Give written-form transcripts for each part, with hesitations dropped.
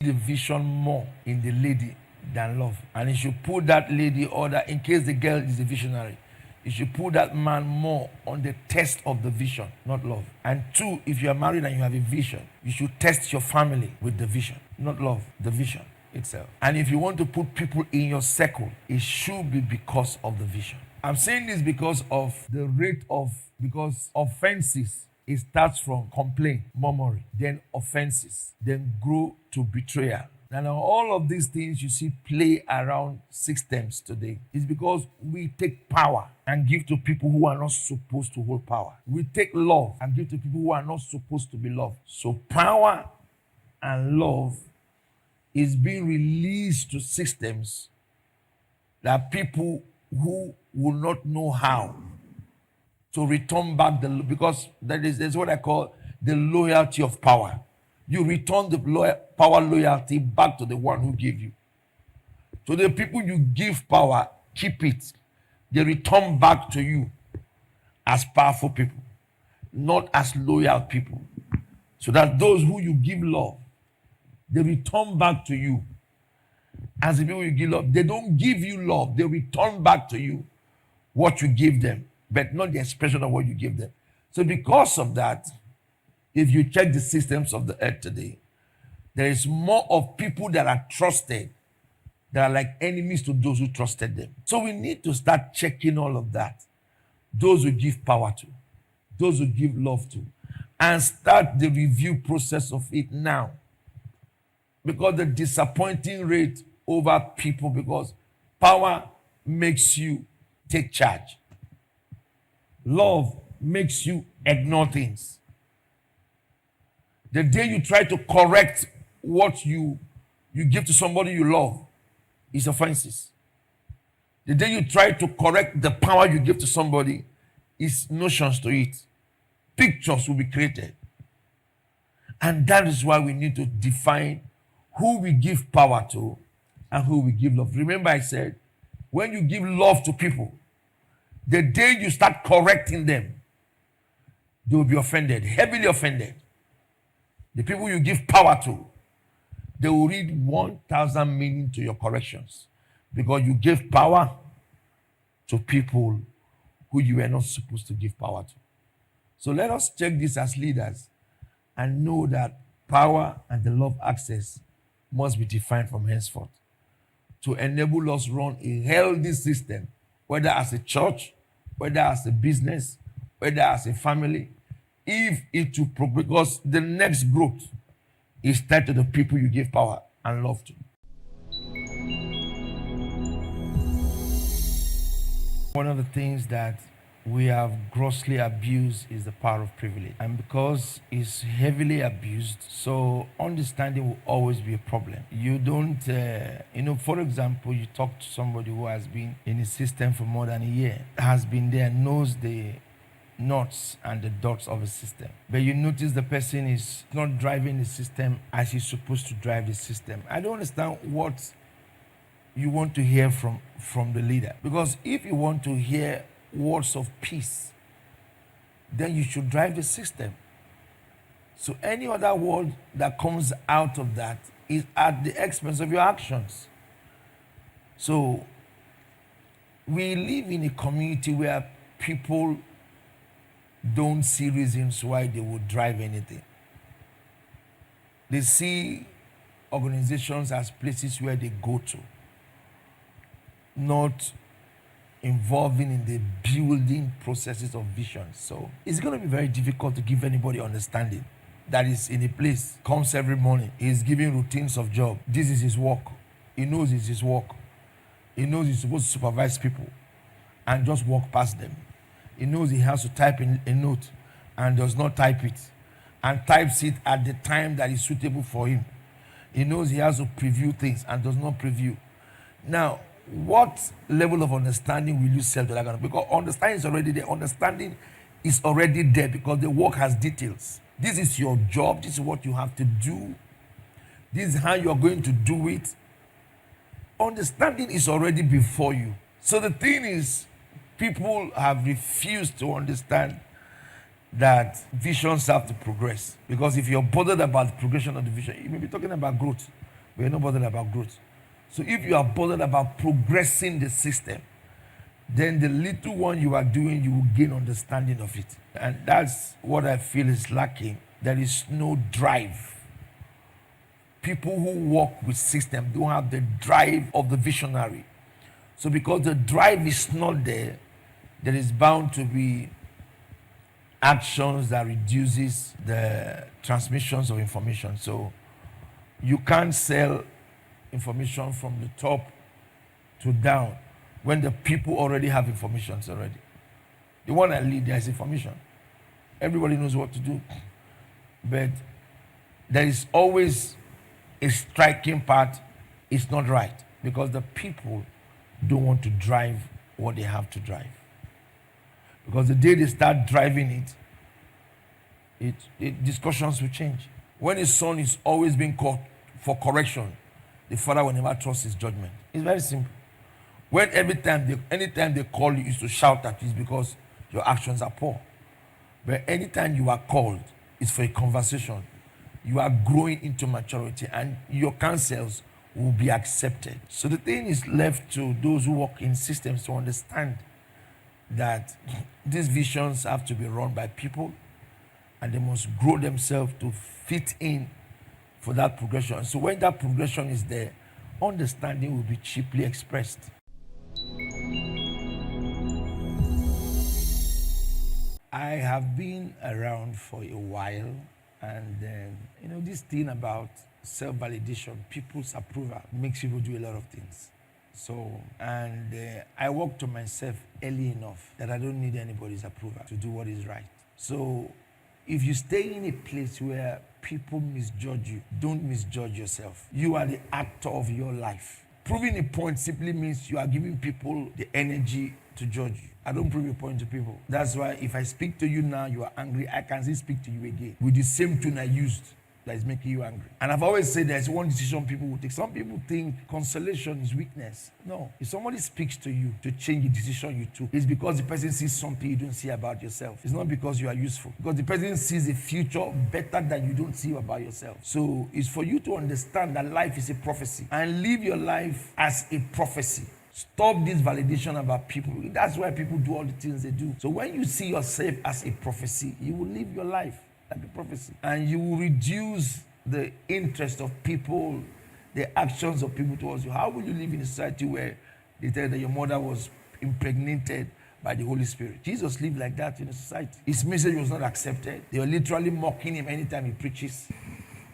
the vision more in the lady than love. And you should put that lady, or that in case the girl is a visionary, you should put that man more on the test of the vision, not love. And two, if you are married and you have a vision, you should test your family with the vision, not love, the vision itself. And if you want to put people in your circle, it should be because of the vision. I'm saying this because of the rate of, because offenses, it starts from complaint, murmuring, then offenses, then grow to betrayal. And all of these things you see play around systems today is because we take power and give to people who are not supposed to hold power. We take love and give to people who are not supposed to be loved. So power and love is being released to systems that people who will not know how to return back because that's what I call the loyalty of power. You return the power loyalty back to the one who gave you. So the people you give power, keep it. They return back to you as powerful people, not as loyal people. So that those who you give love, they return back to you as the people you give love. They don't give you love, they return back to you what you give them, but not the expression of what you give them. So because of that, if you check the systems of the earth today, there is more of people that are trusted that are like enemies to those who trusted them. So we need to start checking all of that. Those who give power to, those who give love to, and start the review process of it now. Because the disappointing rate over people, because power makes you take charge. Love makes you ignore things. The day you try to correct what you give to somebody you love is offenses. The day you try to correct the power you give to somebody is notions to it. Pictures will be created. And that is why we need to define who we give power to and who we give love. Remember I said, when you give love to people, the day you start correcting them, they will be offended, heavily offended. The people you give power to, they will read 1,000 meaning to your corrections because you gave power to people who you were not supposed to give power to. So let us check this as leaders and know that power and the love access must be defined from henceforth to enable us run a healthy system, whether as a church, whether as a business, whether as a family, if it will progress, because the next growth is tied to the people you give power and love to. One of the things that we have grossly abused is the power of privilege. And because it's heavily abused, so understanding will always be a problem. You don't, for example, you talk to somebody who has been in a system for more than a year, has been there, knows the nuts and the dots of a system. But you notice the person is not driving the system as he's supposed to drive the system. I don't understand what you want to hear from the leader. Because if you want to hear words of peace, then you should drive the system. So any other word that comes out of that is at the expense of your actions. So we live in a community where people don't see reasons why they would drive anything. They see organizations as places where they go to, not involving in the building processes of vision. So it's going to be very difficult to give anybody understanding that is in a place, comes every morning, he's giving routines of job. This is his work. He knows it's his work. He knows he's supposed to supervise people and just walk past them. He knows he has to type in a note and does not type it and types it at the time that is suitable for him. He knows he has to preview things and does not preview. Now, what level of understanding will you sell to that kind of? Because understanding is already there. Understanding is already there because the work has details. This is your job. This is what you have to do. This is how you are going to do it. Understanding is already before you. So the thing is, people have refused to understand that visions have to progress. Because if you're bothered about the progression of the vision, you may be talking about growth. We're not bothered about growth. So if you are bothered about progressing the system, then the little one you are doing, you will gain understanding of it. And that's what I feel is lacking. There is no drive. People who work with system don't have the drive of the visionary. So because the drive is not there, there is bound to be actions that reduces the transmissions of information. So you can't sell information from the top to down when the people already have information already. The one I lead, there is information. Everybody knows what to do. But there is always a striking part. It's not right because the people don't want to drive what they have to drive. Because the day they start driving it discussions will change. When his son is always being called for correction, the father will never trust his judgment. It's very simple. When anytime they call you, is to shout at you, it's because your actions are poor. But anytime you are called, it's for a conversation. You are growing into maturity and your counsels will be accepted. So the thing is left to those who work in systems to understand that these visions have to be run by people and they must grow themselves to fit in for that progression. So when that progression is there, understanding will be cheaply expressed. I have been around for a while, and this thing about self-validation, people's approval, makes people do a lot of things. So, I work to myself early enough that I don't need anybody's approval to do what is right. So, if you stay in a place where people misjudge you, don't misjudge yourself. You are the actor of your life. Proving a point simply means you are giving people the energy to judge you. I don't prove a point to people. That's why if I speak to you now, you are angry, I can still speak to you again with the same tone I used that is making you angry. And I've always said there's one decision people will take. Some people think consolation is weakness. No. If somebody speaks to you to change the decision you took, it's because the person sees something you don't see about yourself. It's not because you are useful. Because the person sees a future better than you don't see about yourself. So it's for you to understand that life is a prophecy and live your life as a prophecy. Stop this validation about people. That's why people do all the things they do. So when you see yourself as a prophecy, you will live your life like a prophecy. And you will reduce the interest of people, the actions of people towards you. How will you live in a society where they tell you that your mother was impregnated by the Holy Spirit? Jesus lived like that in a society. His message was not accepted. They were literally mocking him anytime he preaches.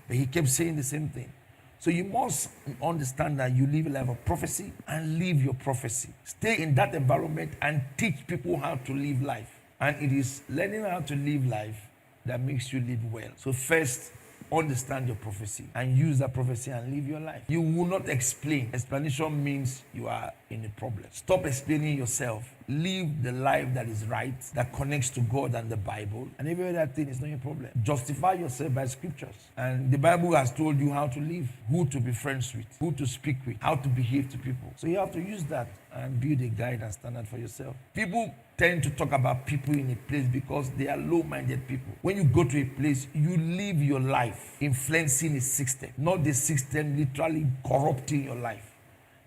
But he kept saying the same thing. So you must understand that you live a life of prophecy and live your prophecy. Stay in that environment and teach people how to live life. And it is learning how to live life that makes you live well. So first, understand your prophecy and use that prophecy and live your life. You will not explain. Explanation means you are in a problem. Stop explaining yourself. Live the life that is right, that connects to God and the Bible. And every other thing is not your problem. Justify yourself by scriptures. And the Bible has told you how to live, who to be friends with, who to speak with, how to behave to people. So you have to use that and build a guide and standard for yourself. People tend to talk about people in a place because they are low-minded people. When you go to a place, you live your life influencing a system, not the system literally corrupting your life.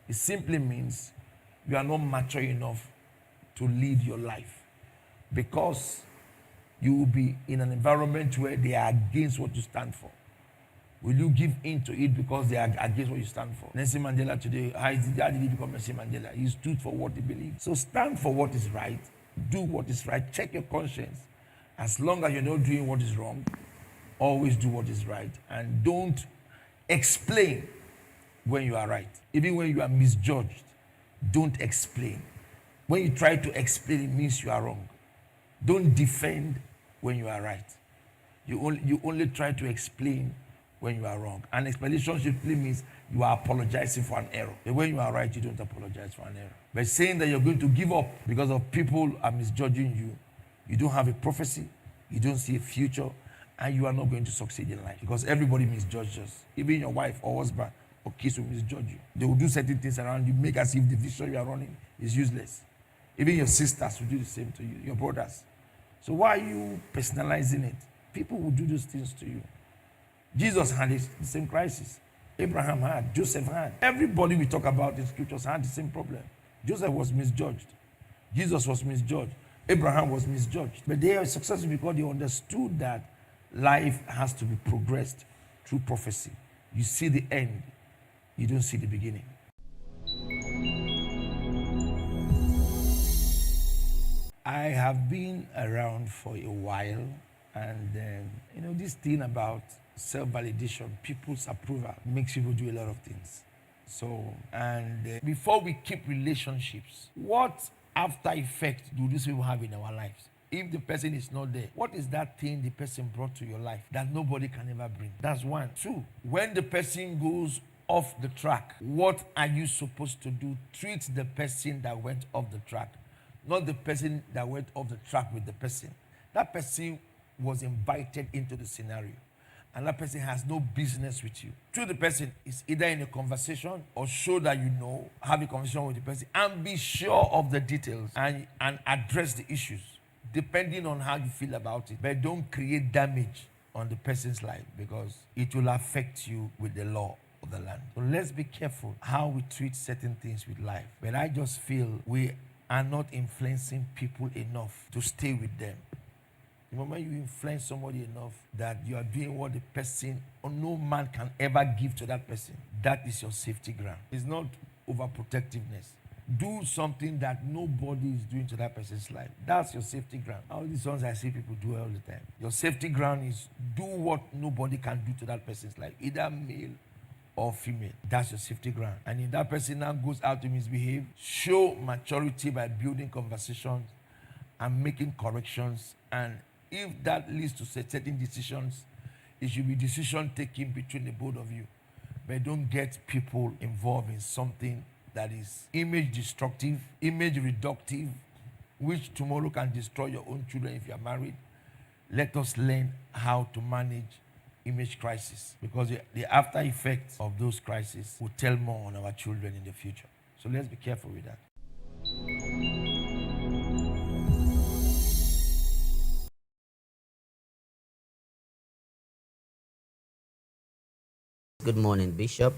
It simply means you are not mature enough to lead your life because you will be in an environment where they are against what you stand for. Will you give in to it because they are against what you stand for? Nelson Mandela today, how did he become Nelson Mandela? He stood for what he believed. So stand for what is right. Do what is right. Check your conscience. As long as you're not doing what is wrong, always do what is right. And don't explain when you are right. Even when you are misjudged, don't explain. When you try to explain, it means you are wrong. Don't defend when you are right. You only try to explain when you are wrong. And explanation simply means you are apologizing for an error. But when you are right, you don't apologize for an error. But saying that you're going to give up because of people are misjudging you, you don't have a prophecy, you don't see a future, and you are not going to succeed in life. Because everybody misjudges us. Even your wife or husband or kids will misjudge you. They will do certain things around you, make as if the vision you are running is useless. Even your sisters will do the same to you, your brothers. So why are you personalizing it? People will do those things to you. Jesus had the same crisis. Abraham had, Joseph had. Everybody we talk about in scriptures had the same problem. Joseph was misjudged. Jesus was misjudged. Abraham was misjudged. But they are successful because they understood that life has to be progressed through prophecy. You see the end, you don't see the beginning. I have been around for a while, and this thing about self-validation, people's approval, makes people do a lot of things. So, and before we keep relationships, what after effect do these people have in our lives? If the person is not there, what is that thing the person brought to your life that nobody can ever bring? That's one. Two, when the person goes off the track, what are you supposed to do? Treat the person that went off the track, not the person that went off the track with the person. That person was invited into the scenario, and that person has no business with you. To the person is either in a conversation or show that you know, have a conversation with the person, and be sure of the details and address the issues depending on how you feel about it. But don't create damage on the person's life because it will affect you with the law of the land. So let's be careful how we treat certain things with life. But I just feel we are not influencing people enough to stay with them. The moment you influence somebody enough that you are doing what the person or no man can ever give to that person, that is your safety ground. It's not overprotectiveness. Do something that nobody is doing to that person's life. That's your safety ground. All these ones I see people do all the time. Your safety ground is do what nobody can do to that person's life, either male or female. That's your safety ground. And if that person now goes out to misbehave, show maturity by building conversations and making corrections. And if that leads to certain decisions, it should be decision taken between the both of you. But don't get people involved in something that is image destructive, image reductive, which tomorrow can destroy your own children if you are married. Let us learn how to manage image crisis, because the after effects of those crises will tell more on our children in the future. So let's be careful with that. Good morning, Bishop.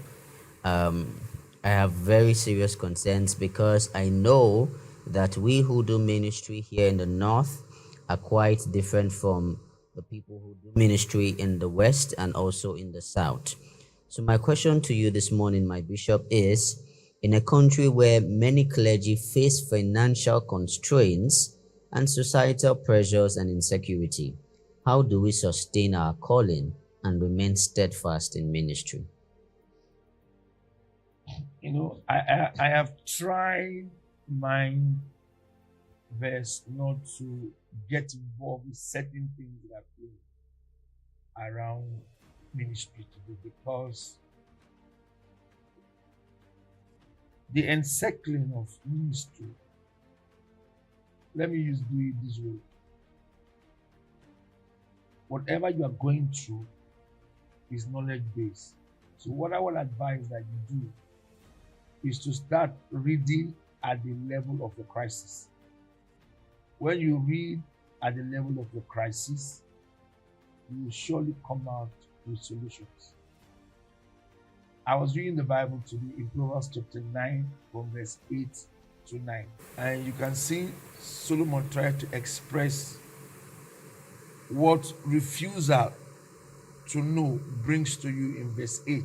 I have very serious concerns because I know that we who do ministry here in the north are quite different from the people who do ministry in the west and also in the south. So, my question to you this morning, my Bishop, is in a country where many clergy face financial constraints and societal pressures and insecurity, how do we sustain our calling and remain steadfast in ministry? I have tried my best not to get involved with certain things that are playing around ministry today, because the encircling of ministry, let me do it this way. Whatever you are going through is knowledge based. So what I will advise that you do is to start reading at the level of the crisis. When you read at the level of the crisis, you will surely come out with solutions. I was reading the Bible today in Proverbs chapter 9 from verse 8 to 9. And you can see Solomon tried to express what refusal to know brings to you in verse 8.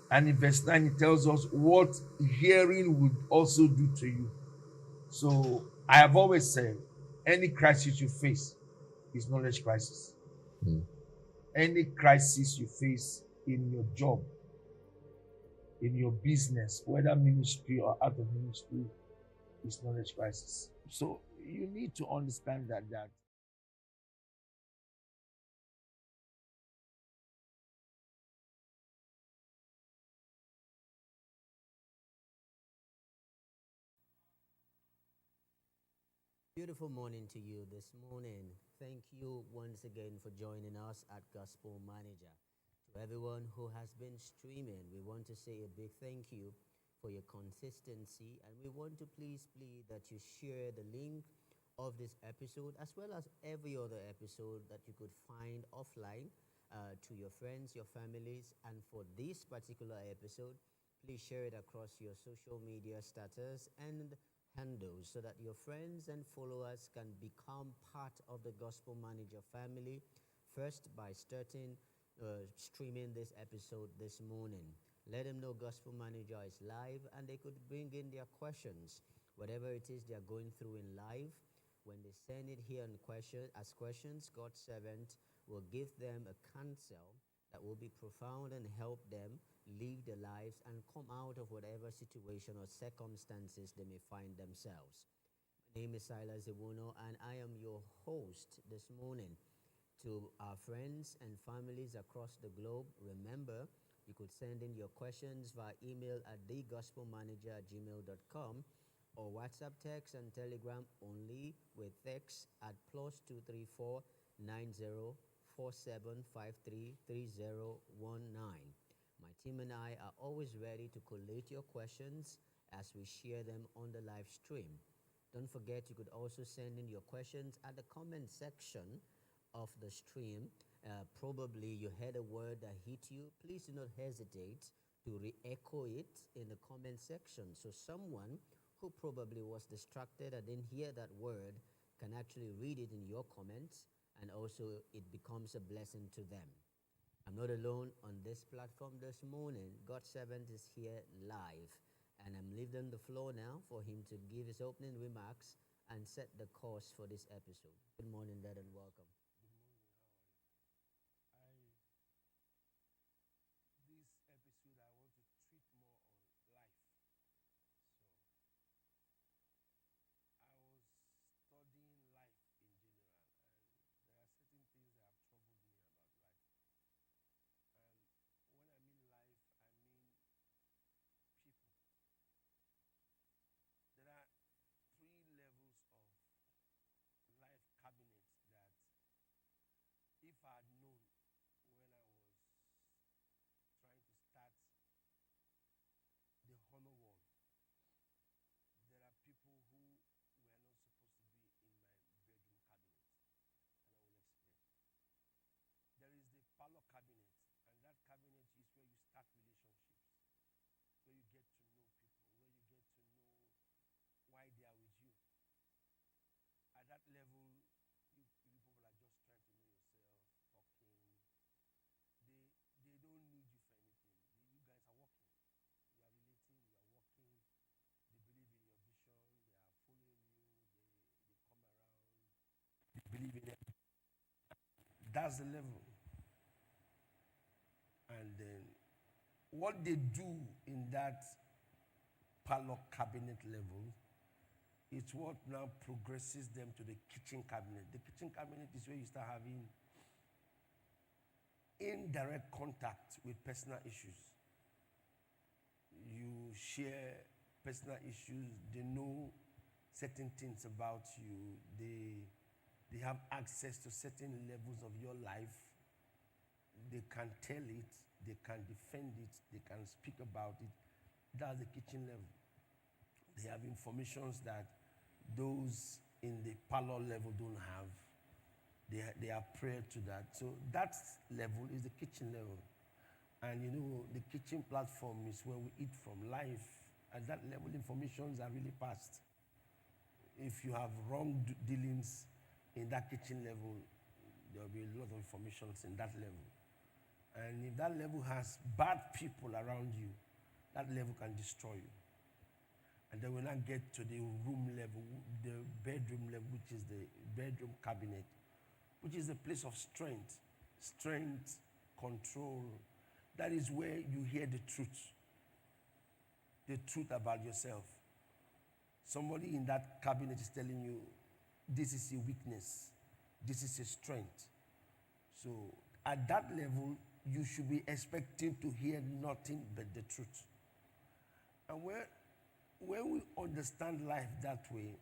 And in verse 9, it tells us what hearing would also do to you. So I have always said, any crisis you face is knowledge crisis. Any crisis you face in your job, in your business, whether ministry or out of ministry, is knowledge crisis. So you need to understand that Beautiful morning to you this morning. Thank you once again for joining us at Gospel Manager. To everyone who has been streaming, we want to say a big thank you for your consistency, and we want to please plead that you share the link of this episode as well as every other episode that you could find offline to your friends, your families, and for this particular episode, please share it across your social media status and handles so that your friends and followers can become part of the Gospel Manager family. First, by streaming this episode this morning. Let them know Gospel Manager is live and they could bring in their questions, whatever it is they are going through in life. When they send it here in as questions, God's servant will give them a counsel that will be profound and help them live their lives and come out of whatever situation or circumstances they may find themselves. My name is Silas Iwuno, and I am your host this morning. To our friends and families across the globe, remember, you could send in your questions via email at thegospelmanager@gmail.com or WhatsApp, text, and Telegram only with text at +234 9047533019. My team and I are always ready to collate your questions as we share them on the live stream. Don't forget, you could also send in your questions at the comment section of the stream. Probably you heard a word that hit you. Please do not hesitate to re-echo it in the comment section. So someone who probably was distracted and didn't hear that word can actually read it in your comments, and also it becomes a blessing to them. I'm not alone on this platform this morning. God's servant is here live, and I'm leaving the floor now for him to give his opening remarks and set the course for this episode. Good morning, Dad, and welcome. Good morning, how are you? This episode I want to treat more on life. So I was studying life in general, and there are certain things that have troubled me about life. And when I mean life, I mean people. There are 3 levels of life cabinets that if I had known when I was trying to start the honor one, there are people who were not supposed to be in my bedroom cabinet, and I will explain. There is the parlor cabinet, and that cabinet is where you start relationships, where you get to know people, where you get to know why they are with you. At that level, you people are just trying to know yourself, talking. They don't need you for anything. You guys are working. You are relating, you are working. They believe in your vision, they are following you, they come around, they believe in it. That's the level. And then what they do in that parlor cabinet level, it's what now progresses them to the kitchen cabinet. The kitchen cabinet is where you start having indirect contact with personal issues. You share personal issues, they know certain things about you, they have access to certain levels of your life. They can tell it, they can defend it, they can speak about it. That's the kitchen level. They have informations that those in the parlor level don't have. They are prior to that. So that level is the kitchen level. And you know, the kitchen platform is where we eat from life. At that level, informations are really passed. If you have wrong dealings in that kitchen level, there will be a lot of information in that level. And if that level has bad people around you, that level can destroy you. And then when I get to the room level, the bedroom level, which is the bedroom cabinet, which is a place of strength, control. That is where you hear the truth about yourself. Somebody in that cabinet is telling you, this is a weakness, this is a strength. So at that level, you should be expecting to hear nothing but the truth. And when we understand life that way,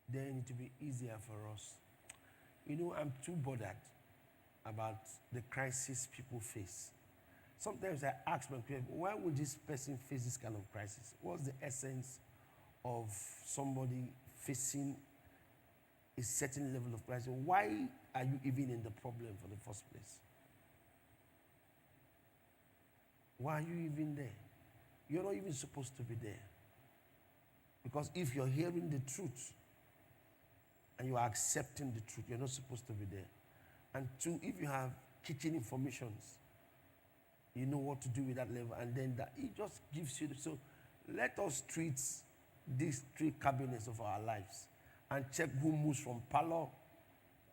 then it will be easier for us. You know, I'm too bothered about the crisis people face. Sometimes I ask myself, why would this person face this kind of crisis? What's the essence of somebody facing a certain level of crisis? Why are you even in the problem for the first place? Why are you even there? You're not even supposed to be there. Because if you're hearing the truth and you are accepting the truth, you're not supposed to be there. And two, if you have kitchen informations, you know what to do with that level, and then that it just gives you. So let us treat these three cabinets of our lives and check who moves from parlor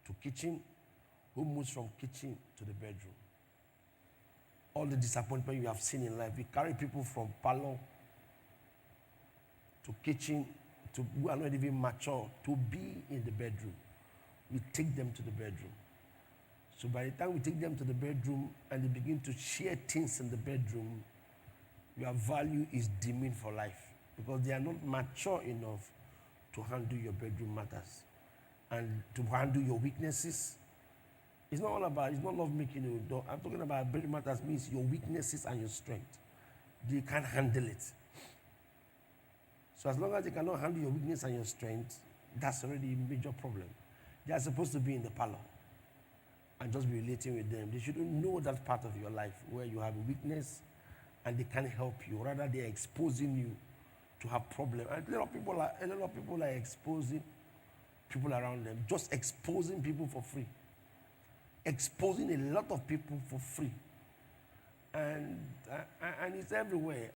to kitchen, who moves from kitchen to the bedroom. All the disappointment you have seen in life, we carry people from parlor to kitchen, to who are not even mature, to be in the bedroom. We take them to the bedroom. So by the time we take them to the bedroom and they begin to share things in the bedroom, your value is dimming for life because they are not mature enough to handle your bedroom matters and to handle your weaknesses. It's not all about, it's not love making you. I'm talking about bedroom matters means your weaknesses and your strength. They can't handle it. So as long as they cannot handle your weakness and your strength, that's already a major problem. They are supposed to be in the parlor and just be relating with them. They shouldn't know that part of your life where you have a weakness and they can't help you. Rather, they're exposing you to have problems. And a lot of people are exposing people around them, just exposing people for free. Exposing a lot of people for free. And it's everywhere.